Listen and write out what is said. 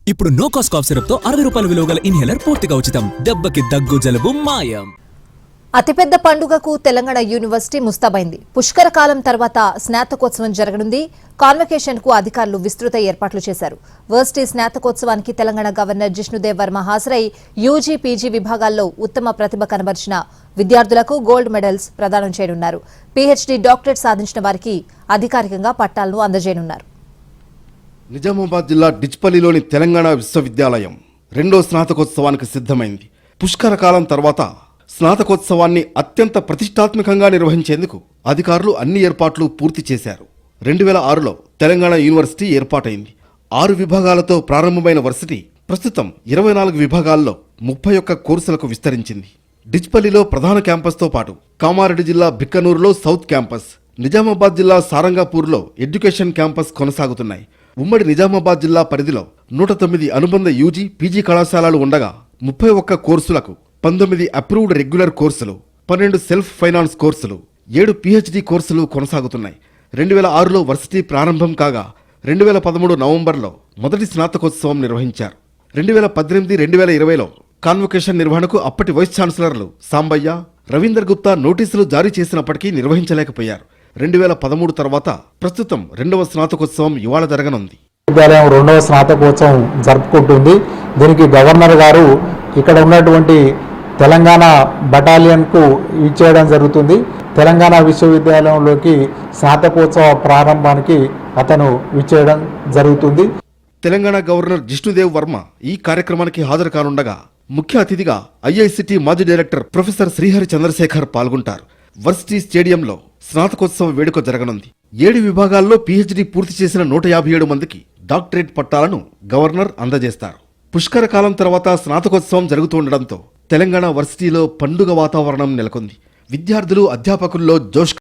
ఇప్పుడు no cost cough syrup తో 60 రూపాయల విలువ గల ఇన్హేలర్ పూర్తిగా ఉచితం. దెబ్బకి దగ్గు జలుబు మాయం. అతిపెద్ద పండుగకు తెలంగాణ యూనివర్సిటీ ముస్తాబైంది. పుష్కర కాలం తర్వాత స్నాతకోత్సవం జరగనుంది. కాన్వకేషన్ కు అధికారులు విస్తృత ఏర్పాట్లు చేశారు. వర్సిటీ స్నాతకోత్సవానికి తెలంగాణ గవర్నర్ జిష్ణుదేవ్ వర్మ హాజరై యూజీ, పీజీ విభాగాల్లో ఉత్తమ ప్రతిభ కనబరిచిన విద్యార్థులకు గోల్డ్ మెడల్స్ ప్రదానం చేయనున్నారు. పీహెచ్డీ, డాక్టరేట్ సాధించిన వారికి అధికారికంగా పట్టాలను అందజేయనున్నారు. నిజామాబాద్ జిల్లా డిచ్పల్లిలోని తెలంగాణ విశ్వవిద్యాలయం రెండో స్నాతకోత్సవానికి సిద్ధమైంది. పుష్కర కాలం తర్వాత స్నాతకోత్సవాన్ని అత్యంత ప్రతిష్టాత్మకంగా నిర్వహించేందుకు అధికారులు అన్ని ఏర్పాట్లు పూర్తి చేశారు. 2006లో తెలంగాణ యూనివర్సిటీ ఏర్పాటైంది. 6 విభాగాలతో ప్రారంభమైన వర్సిటీ ప్రస్తుతం 24 విభాగాల్లో 31 కోర్సులకు విస్తరించింది. డిచ్పల్లిలో ప్రధాన క్యాంపస్తో పాటు కామారెడ్డి జిల్లా బిక్కనూరులో సౌత్ క్యాంపస్, నిజామాబాద్ జిల్లా సారంగాపూర్లో ఎడ్యుకేషన్ క్యాంపస్ కొనసాగుతున్నాయి. ఉమ్మడి నిజామాబాద్ జిల్లా పరిధిలో 109 అనుబంధ యూజీ, పీజీ కళాశాలలు ఉండగా 31 కోర్సులకు 19 అప్రూవ్డ్ రెగ్యులర్ కోర్సులు, 12 సెల్ఫ్ ఫైనాన్స్ కోర్సులు, 7 పీహెచ్డీ కోర్సులు కొనసాగుతున్నాయి. 2006లో వర్సిటీ ప్రారంభం కాగా 2013 నవంబర్లో మొదటి స్నాతకోత్సవం నిర్వహించారు. 2018, 2020లో కాన్వకేషన్ నిర్వహణకు అప్పటి వైస్ ఛాన్సలర్లు సాంబయ్య, రవీందర్ గుప్తా నోటీసులు జారీ చేసినప్పటికీ నిర్వహించలేకపోయారు. 2013 తర్వాత ప్రస్తుతం రెండవ స్నాతకోత్సవం ఇవాళ జరగనుంది. విద్యాలయం రెండవ స్నాతకోత్సవం జరుపుకుంటుంది. దీనికి గవర్నర్ గారు ఇక్కడ ఉన్నటువంటి తెలంగాణ బటాలియన్కు ఇచ్చేయడం జరుగుతుంది. తెలంగాణ విశ్వవిద్యాలయంలోకి స్నాతకోత్సవ ప్రారంభానికి అతను ఇచ్చేయడం జరుగుతుంది. తెలంగాణ గవర్నర్ జిష్ణుదేవ్ వర్మ ఈ కార్యక్రమానికి హాజరు కానుండగా ముఖ్య అతిథిగా ఐఐసిటి మాజీ డైరెక్టర్ ప్రొఫెసర్ శ్రీహరి చంద్రశేఖర్ పాల్గొంటారు. వర్సిటీ స్టేడియంలో స్నాతకోత్సవ వేడుక జరగనుంది. 7 విభాగాల్లో పీహెచ్డీ పూర్తి చేసిన 157 మందికి డాక్టరేట్ పట్టాలను గవర్నర్ అందజేస్తారు. పుష్కర కాలం తర్వాత స్నాతకోత్సవం జరుగుతుండటంతో తెలంగాణ వర్సిటీలో పండుగ వాతావరణం నెలకొంది. విద్యార్థులు, అధ్యాపకుల్లో జోష్